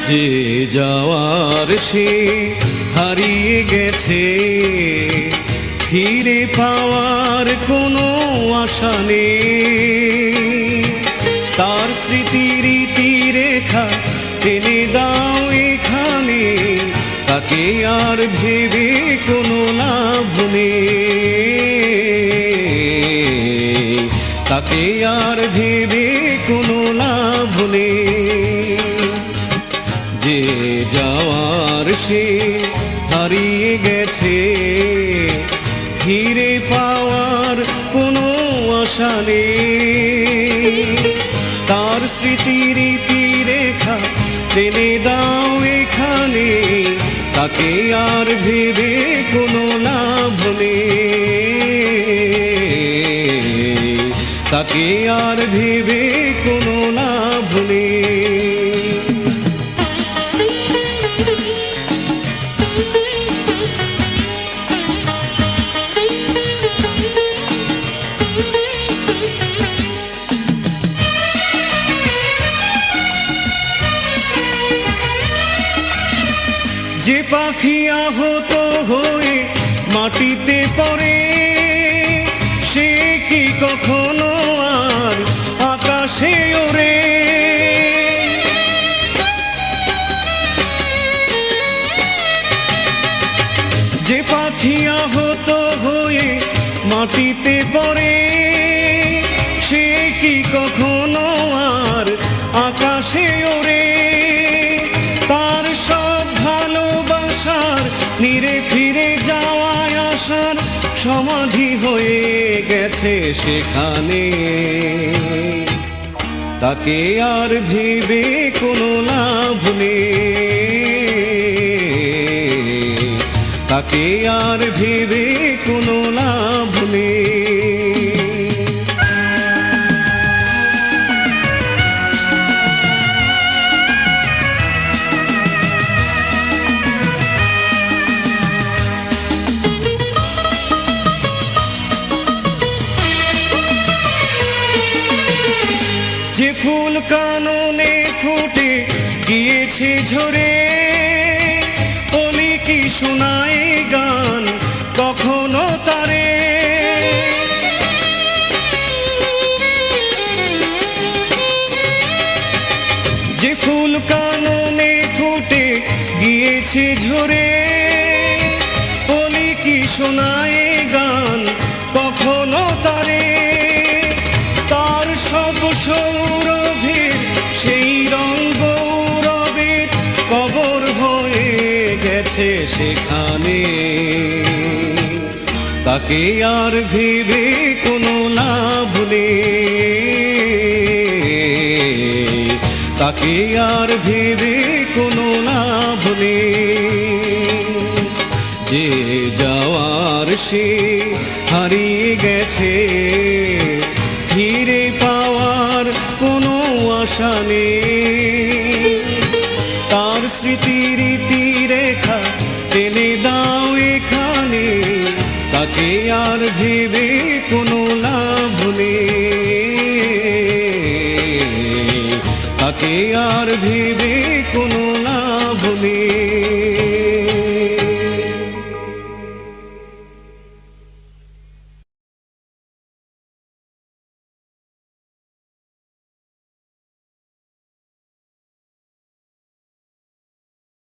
যে যাওয়ার সে হারিয়ে গেছে, ফিরে পাওয়ার কোনো আশা নেই। তার স্মৃতির রেখা টেনে দাও এখানে, তাকে আর ভেবে কোনো লাভ নেই, তাকে আর ভেবে কোনো লাভ নেই। যে যাওয়ার সে হারিয়ে গেছে, ফিরে পাওয়ার কোনো আশা নেই। তার স্মৃতির রেখা টেনে দাও এখানে, তাকে আর ভেবে কোনো লাভ নেই, তাকে আর ভেবে কোনো লাভ নেই। যে পাখি আহত হয়ে মাটিতে পড়ে, সে কি কখনো আর আকাশে ওড়ে? যে পাখি আহত হয়ে মাটিতে পড়ে, সে কি কখনো আর আকাশে ওড়ে? তার সব ভালোবাসার ফিরে ফিরে যাওয়ায় আসার সমাধি হয়ে গেছে সেখানে, তাকে আর ভেবে কোনো লাভ নেই, তাকে আর ভেবে কোনো লাভ নেই। যে ফুল কাননে ফুটে গিয়েছে ঝরে, কলি কি শোনায় গান কখনো তারে? যে ফুল কাননে ফুটে গিয়েছে ঝরে, কলি কি শোনায় গান কখনো তারে? তার সব সৌরভের সেই রঙ গৌরবের কবর হয়ে গেছে সেখানে, তাকে আর ভেবে কোনো লাভ নেই, তাকে আর ভেবে কোনো লাভ নেই। যে যাওয়ার সে হারিয়ে গেছে, ফিরে পাওয়ার কোনো আশা নেই। তার স্মৃতির রেখা টেনে দাও এখানে, তাকে আর ভেবে কোনো লাভ নেই, তাকে আর